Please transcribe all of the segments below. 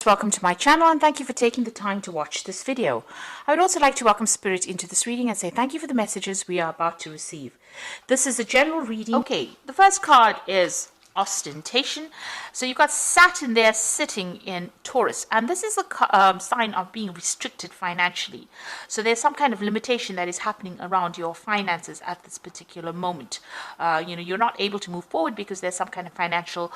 Welcome to my channel and thank you for taking the time to watch this video. I would also like to welcome Spirit into this reading and say thank you for the messages we are about to receive. This is a general reading. Okay, the first card is ostentation. So you've got Saturn there sitting in Taurus, and this is a sign of being restricted financially. So there's some kind of limitation that is happening around your finances at this particular moment. You're not able to move forward because there's some kind of financial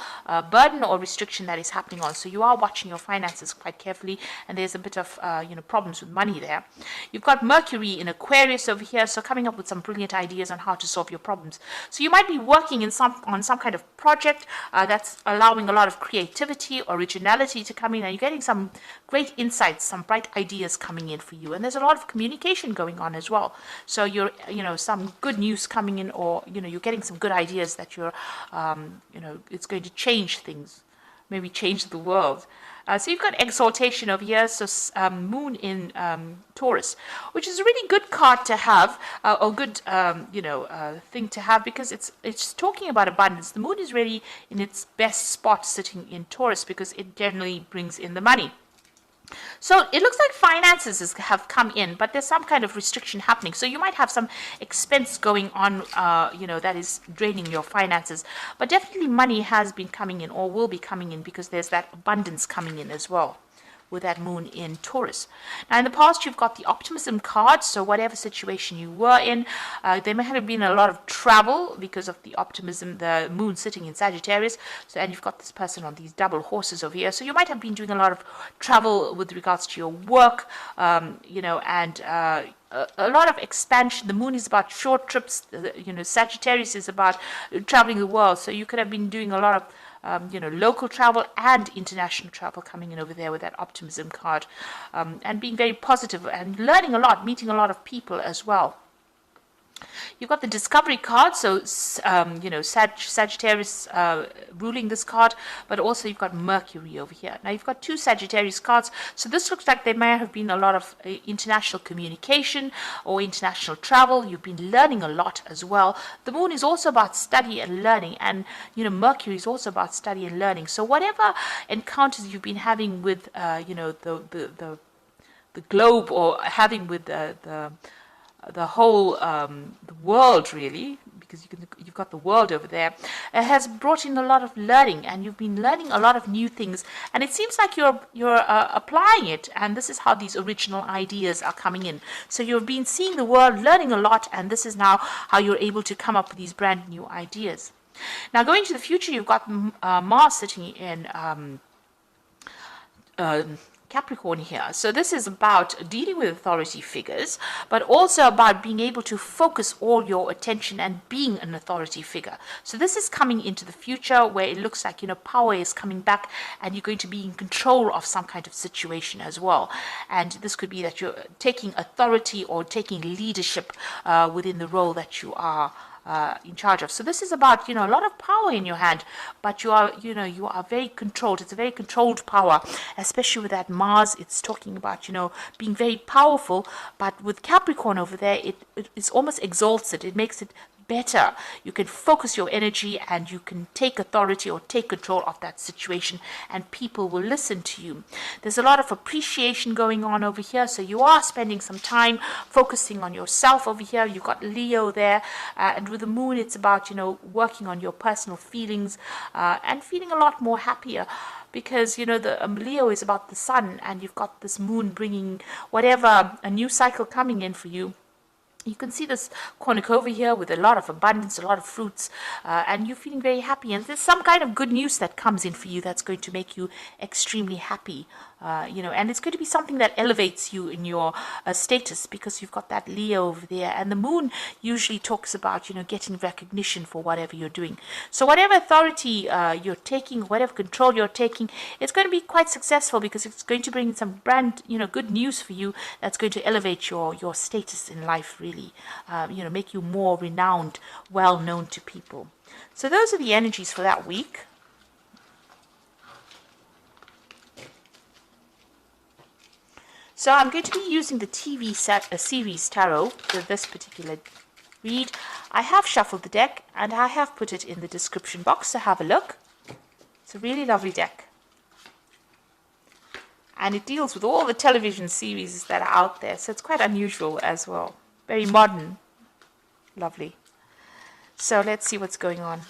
burden or restriction that is happening on. So you are watching your finances quite carefully, and there's a bit of problems with money there. You've got Mercury in Aquarius over here, so coming up with some brilliant ideas on how to solve your problems. So you might be working on some kind of project that's allowing a lot of creativity, originality to come in, and you're getting some great insights, some bright ideas coming in for you. And there's a lot of communication going on as well. So you're, some good news coming in, or, you're getting some good ideas that you're, it's going to change things, maybe change the world. So you've got exaltation over here, so moon in Taurus, which is a really good card to have, or good, thing to have, because it's talking about abundance. The moon is really in its best spot sitting in Taurus because it generally brings in the money. So it looks like finances have come in, but there's some kind of restriction happening. So you might have some expense going on, that is draining your finances. But definitely money has been coming in, or will be coming in, because there's that abundance coming in as well with that moon in Taurus. Now in the past you've got the optimism card, so whatever situation you were in, there may have been a lot of travel because of the optimism, the moon sitting in Sagittarius. So, and you've got this person on these double horses over here, so you might have been doing a lot of travel with regards to your work, and a lot of expansion. The moon is about short trips, Sagittarius is about traveling the world, so you could have been doing a lot of local travel and international travel coming in over there with that optimism card, and being very positive and learning a lot, meeting a lot of people as well. You've got the discovery card, so Sagittarius ruling this card, but also you've got Mercury over here. Now you've got two Sagittarius cards, so this looks like there may have been a lot of international communication or international travel. You've been learning a lot as well. The moon is also about study and learning, and Mercury is also about study and learning. So whatever encounters you've been having with the globe, or having with the whole the world, really, because you've got the world over there, it has brought in a lot of learning, and you've been learning a lot of new things, and it seems like you're applying it, and this is how these original ideas are coming in. So you've been seeing the world, learning a lot, and this is now how you're able to come up with these brand new ideas. Now going to the future, you've got Mars sitting in Capricorn here. So this is about dealing with authority figures, but also about being able to focus all your attention and being an authority figure. So this is coming into the future where it looks like, power is coming back, and you're going to be in control of some kind of situation as well. And this could be that you're taking authority or taking leadership within the role that you are in charge of. So this is about, a lot of power in your hand, but you are very controlled. It's a very controlled power, especially with that Mars. It's talking about, being very powerful, but with Capricorn over there, it almost exalts it. It makes it better. You can focus your energy, and you can take authority or take control of that situation, and people will listen to you. There's a lot of appreciation going on over here, so you are spending some time focusing on yourself over here. You've got Leo there, and with the moon it's about working on your personal feelings, and feeling a lot more happier, because the Leo is about the sun, and you've got this moon bringing whatever, a new cycle coming in for you. You can see this cornucopia here with a lot of abundance, a lot of fruits, and you're feeling very happy. And there's some kind of good news that comes in for you that's going to make you extremely happy. And it's going to be something that elevates you in your status, because you've got that Leo over there, and the moon usually talks about getting recognition for whatever you're doing. So whatever authority you're taking, whatever control you're taking, it's going to be quite successful, because it's going to bring some brand good news for you that's going to elevate your status in life, really, make you more renowned, well known to people. So those are the energies for that week. So I'm going to be using the TV series tarot for this particular read. I have shuffled the deck, and I have put it in the description box, so have a look. It's a really lovely deck. And it deals with all the television series that are out there. So it's quite unusual as well. Very modern. Lovely. So let's see what's going on.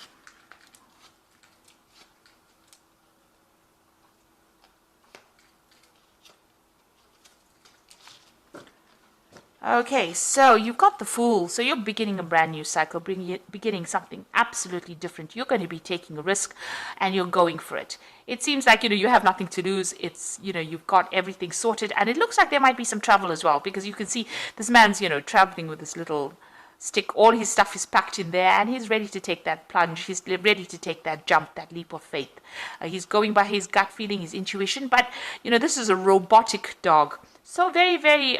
Okay, so you've got the Fool. So you're beginning a brand new cycle, beginning something absolutely different. You're going to be taking a risk and you're going for it. It seems like, you have nothing to lose. It's, you've got everything sorted. And it looks like there might be some travel as well, because you can see this man's, traveling with this little stick. All his stuff is packed in there and he's ready to take that plunge. He's ready to take that jump, that leap of faith. He's going by his gut feeling, his intuition. But, this is a robotic dog. So very, very,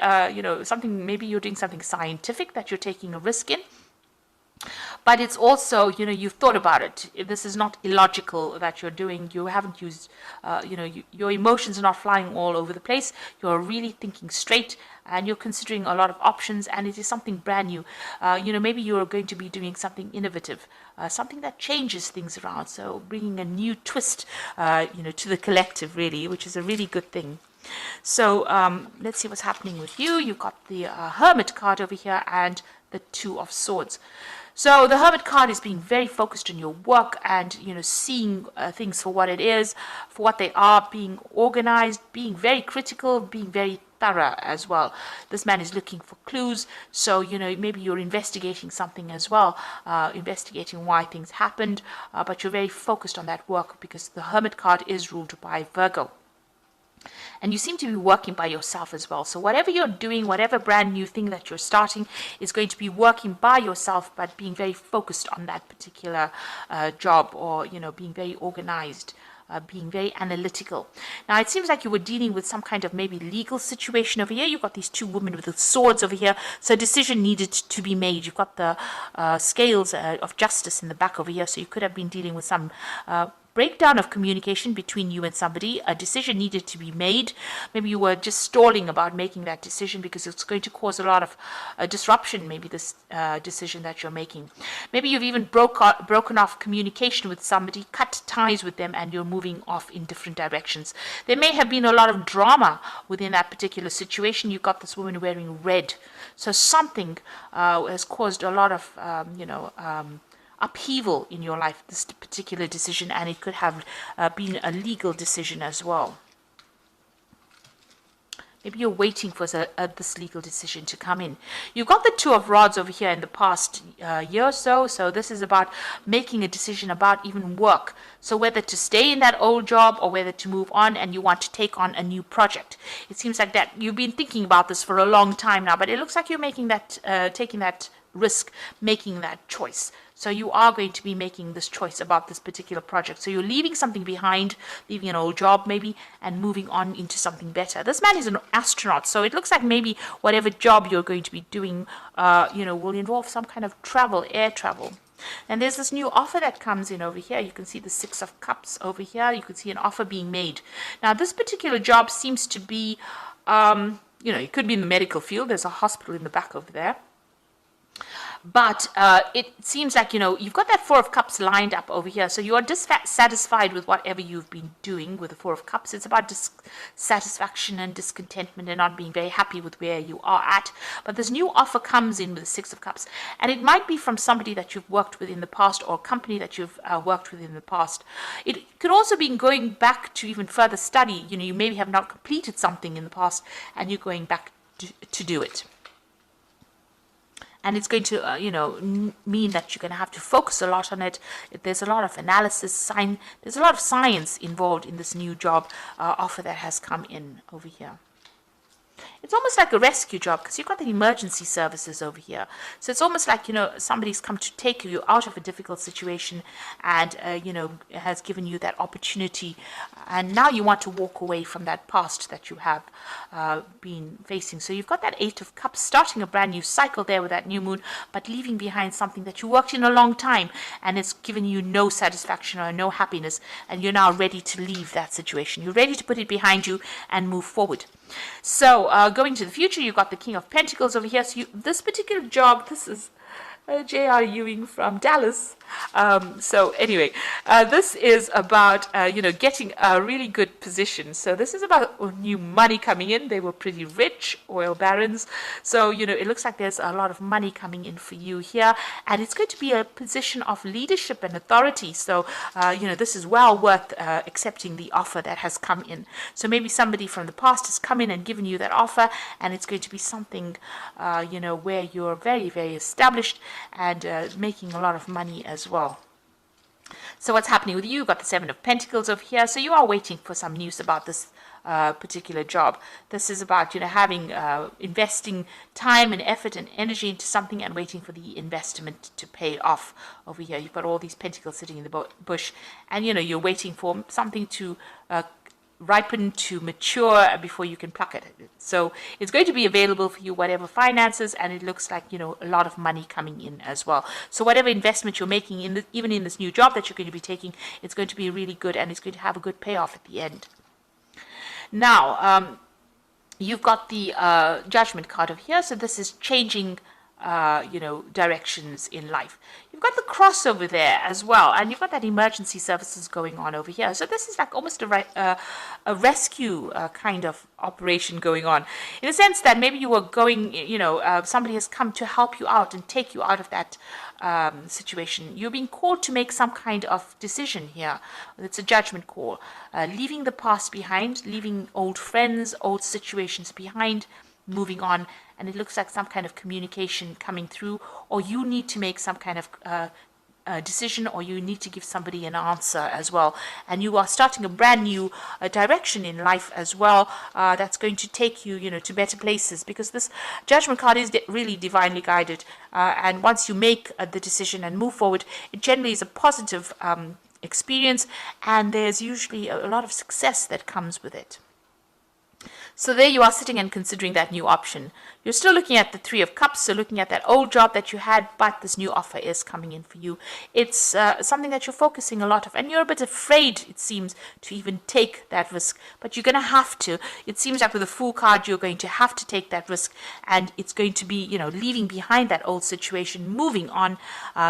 something, maybe you're doing something scientific that you're taking a risk in. But it's also, you've thought about it. This is not illogical that you're doing. You haven't used, your emotions are not flying all over the place. You're really thinking straight and you're considering a lot of options, and it is something brand new. Maybe you're going to be doing something innovative, something that changes things around. So bringing a new twist, to the collective, really, which is a really good thing. So let's see what's happening with you. You've got the Hermit card over here and the Two of Swords. So the Hermit card is being very focused on your work and, seeing things for what it is, for what they are, being organized, being very critical, being very thorough as well. This man is looking for clues. So, maybe you're investigating something as well, investigating why things happened, but you're very focused on that work because the Hermit card is ruled by Virgo. And you seem to be working by yourself as well. So whatever you're doing, whatever brand new thing that you're starting is going to be working by yourself, but being very focused on that particular job, or, being very organized, being very analytical. Now, it seems like you were dealing with some kind of maybe legal situation over here. You've got these two women with the swords over here. So a decision needed to be made. You've got the scales of justice in the back over here. So you could have been dealing with some breakdown of communication between you and somebody. A decision needed to be made. Maybe you were just stalling about making that decision because it's going to cause a lot of disruption, maybe this decision that you're making. Maybe you've even broken off communication with somebody, cut ties with them, and you're moving off in different directions. There may have been a lot of drama within that particular situation. You've got this woman wearing red. So something has caused a lot of, upheaval in your life, this particular decision, and it could have been a legal decision as well. Maybe you're waiting for this legal decision to come in. You've got the Two of Rods over here in the past year or so. So this is about making a decision about even work. So whether to stay in that old job or whether to move on, and you want to take on a new project. It seems like that you've been thinking about this for a long time now, but it looks like you're making that, taking that risk, making that choice. So you are going to be making this choice about this particular project. So you're leaving something behind, leaving an old job maybe, and moving on into something better. This man is an astronaut, so it looks like maybe whatever job you're going to be doing, will involve some kind of travel, air travel. And there's this new offer that comes in over here. You can see the Six of Cups over here. You can see an offer being made. Now, this particular job seems to be, it could be in the medical field. There's a hospital in the back over there. But it seems like, you've got that Four of Cups lined up over here. So you are dissatisfied with whatever you've been doing with the Four of Cups. It's about dissatisfaction and discontentment and not being very happy with where you are at. But this new offer comes in with the Six of Cups. And it might be from somebody that you've worked with in the past, or a company that you've worked with in the past. It could also be going back to even further study. You maybe have not completed something in the past and you're going back to do it. And it's going to, mean that you're going to have to focus a lot on it. There's a lot of analysis, there's a lot of science involved in this new job offer that has come in over here. It's almost like a rescue job because you've got the emergency services over here. So it's almost like, somebody's come to take you out of a difficult situation and, has given you that opportunity. And now you want to walk away from that past that you have been facing. So you've got that Eight of Cups, starting a brand new cycle there with that new moon, but leaving behind something that you worked in a long time and it's given you no satisfaction or no happiness. And you're now ready to leave that situation. You're ready to put it behind you and move forward. So going to the future, you've got the King of Pentacles over here. So this particular job, this is J.R. Ewing from Dallas. So anyway, this is about, getting a really good position. So this is about new money coming in. They were pretty rich, oil barons. So, it looks like there's a lot of money coming in for you here. And it's going to be a position of leadership and authority. So, this is well worth accepting the offer that has come in. So maybe somebody from the past has come in and given you that offer, and it's going to be something, where you're very, very established and making a lot of money as well. So what's happening with you? You've got the Seven of Pentacles over here. So you are waiting for some news about this particular job. This is about, having, investing time and effort and energy into something and waiting for the investment to pay off over here. You've got all these pentacles sitting in the bush, and, you're waiting for something to ripen, to mature before you can pluck it. So it's going to be available for you, whatever finances, and it looks like, a lot of money coming in as well. So whatever investment you're making, even in this new job that you're going to be taking, it's going to be really good, and it's going to have a good payoff at the end. Now, you've got the Judgment card over here. So this is changing, directions in life. You've got the cross over there as well, and you've got that emergency services going on over here. So this is like almost a rescue kind of operation going on, in a sense that maybe you were going, somebody has come to help you out and take you out of that situation. You're being called to make some kind of decision here. It's a judgment call, leaving the past behind, leaving old friends, old situations behind, moving on. And it looks like some kind of communication coming through, or you need to make some kind of decision, or you need to give somebody an answer as well. And you are starting a brand new direction in life as well, that's going to take you, to better places, because this Judgment card is really divinely guided. And once you make the decision and move forward, it generally is a positive experience, and there's usually a lot of success that comes with it. So there you are sitting and considering that new option. You're still looking at the Three of Cups, so looking at that old job that you had, but this new offer is coming in for you. It's something that you're focusing a lot of, and you're a bit afraid, it seems, to even take that risk. But you're going to have to. It seems like with the Fool card, you're going to have to take that risk, and it's going to be, leaving behind that old situation, moving on.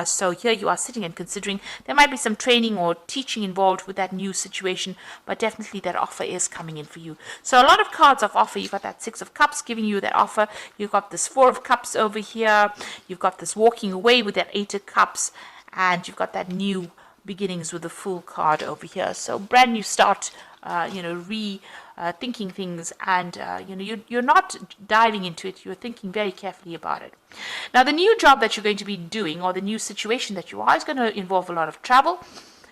So here you are sitting and considering. There might be some training or teaching involved with that new situation, but definitely that offer is coming in for you. So a lot of cards of offer. You've got that Six of Cups giving you that offer. You've got this Four of Cups over here. You've got this walking away with that Eight of Cups, and you've got that new beginnings with the Fool card over here. So brand new start, thinking things, and you're not diving into it. You're thinking very carefully about it. Now, the new job that you're going to be doing, or the new situation that you are, is going to involve a lot of travel.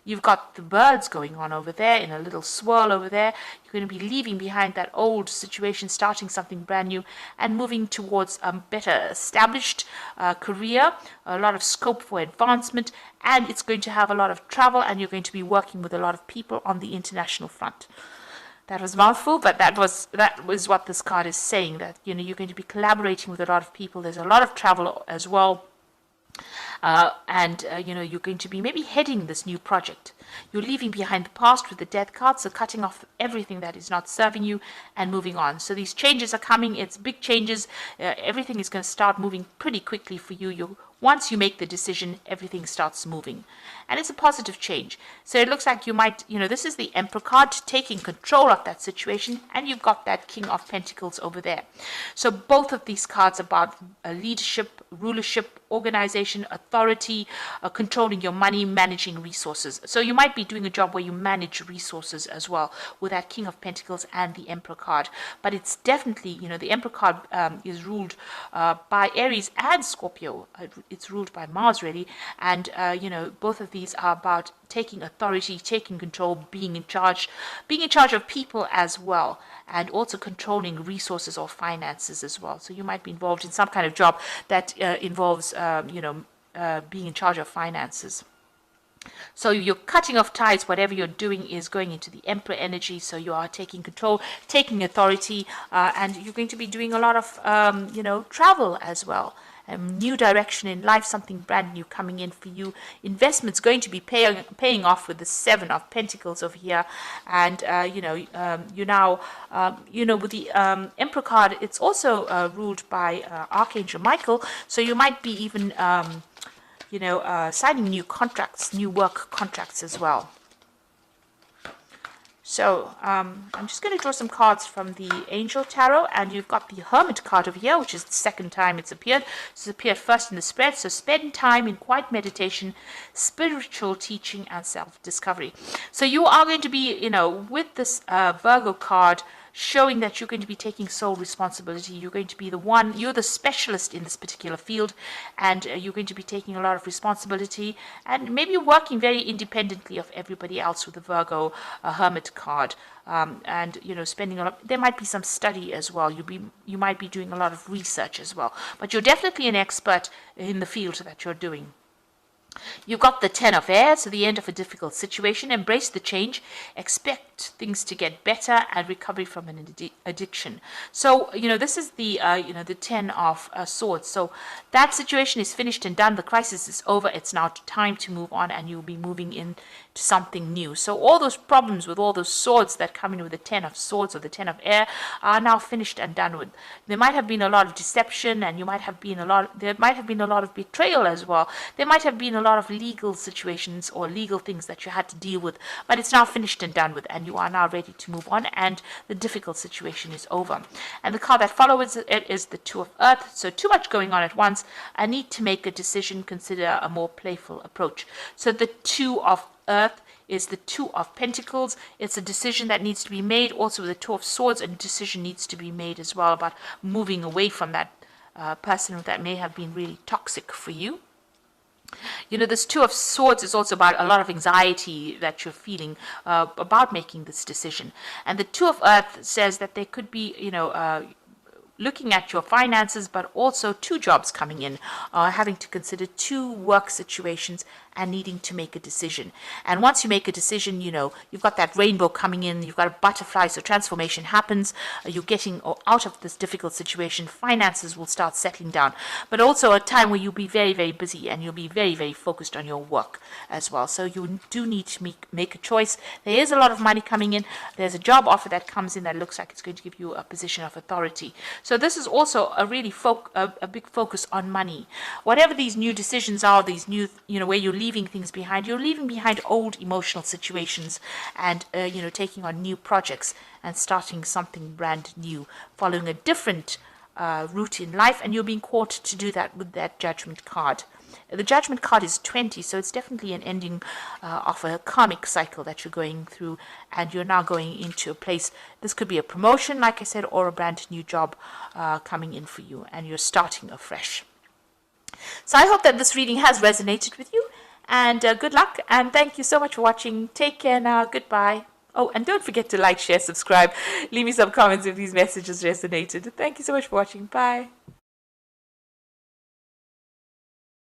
You've got the birds going on over there in a little swirl over there. You're going to be leaving behind that old situation, starting something brand new, and moving towards a better established career, a lot of scope for advancement, and it's going to have a lot of travel, and you're going to be working with a lot of people on the international front. That was a mouthful, but that was what this card is saying, that you're going to be collaborating with a lot of people. There's a lot of travel as well. You're going to be maybe heading this new project. You're leaving behind the past with the Death card, so cutting off everything that is not serving you and moving on. So these changes are coming. It's big changes. Everything is going to start moving pretty quickly for you. Once you make the decision, everything starts moving. And it's a positive change. So it looks like you might, this is the Emperor card, taking control of that situation, and you've got that King of Pentacles over there. So both of these cards about leadership, rulership, organization, authority, controlling your money, managing resources. So you might be doing a job where you manage resources as well with that King of Pentacles and the Emperor card. But it's definitely, the Emperor card is ruled by Aries and Scorpio. It's ruled by Mars, really. And, both of these are about taking authority, taking control, being in charge of people as well, and also controlling resources or finances as well. So you might be involved in some kind of job that involves, being in charge of finances. So you're cutting off ties. Whatever you're doing is going into the Emperor energy. So you are taking control, taking authority, and you're going to be doing a lot of, travel as well. New direction in life, something brand new coming in for you. Investments going to be paying off with the Seven of Pentacles over here. And, you now, with the Emperor card, it's also ruled by Archangel Michael. So you might be even signing new contracts, new work contracts as well. So I'm just going to draw some cards from the Angel Tarot, and you've got the Hermit card over here, which is the second time it's appeared. It's appeared first in the spread. So spend time in quiet meditation, spiritual teaching, and self-discovery. So you are going to be, with this Virgo card, showing that you're going to be taking sole responsibility. You're going to be the one, you're the specialist in this particular field, and you're going to be taking a lot of responsibility, and maybe working very independently of everybody else with the Virgo Hermit card. And spending a lot. There might be some study as well. You might be doing a lot of research as well, but you're definitely an expert in the field that you're doing. You've got the Ten of Airs, so the end of a difficult situation. Embrace the change. Expect things to get better, and recovery from an addiction. So, this is the, the Ten of Swords. So that situation is finished and done. The crisis is over. It's now time to move on, and you'll be moving into something new. So all those problems with all those swords that come in with the Ten of Swords or the Ten of Air are now finished and done with. There might have been a lot of deception, and there might have been a lot of betrayal as well. There might have been a lot of legal situations or legal things that you had to deal with, but it's now finished and done with, and you are now ready to move on, and the difficult situation is over. And the card that follows it is the Two of Earth. So too much going on at once. I need to make a decision. Consider a more playful approach. So the Two of Earth is the Two of Pentacles. It's a decision that needs to be made. Also with the Two of Swords, a decision needs to be made as well about moving away from that person that may have been really toxic for you. This Two of Swords is also about a lot of anxiety that you're feeling about making this decision. And the Two of Earth says that there could be, looking at your finances, but also two jobs coming in, having to consider two work situations and needing to make a decision. And once you make a decision, you've got that rainbow coming in, you've got a butterfly, so transformation happens, you're getting out of this difficult situation, finances will start settling down, but also a time where you'll be very, very busy, and you'll be very, very focused on your work as well. So you do need to make a choice. There is a lot of money coming in. There's a job offer that comes in that looks like it's going to give you a position of authority. So this is also a really a big focus on money. Whatever these new decisions are, these new, where you're leaving things behind, you're leaving behind old emotional situations, and taking on new projects and starting something brand new, following a different route in life, and you're being called to do that with that Judgment card. The Judgment card is 20, so it's definitely an ending of a karmic cycle that you're going through, and you're now going into a place. This could be a promotion, like I said, or a brand new job coming in for you, and you're starting afresh. So I hope that this reading has resonated with you, and good luck, and thank you so much for watching. Take care now. Goodbye. Oh, and don't forget to like, share, subscribe. Leave me some comments if these messages resonated. Thank you so much for watching. Bye.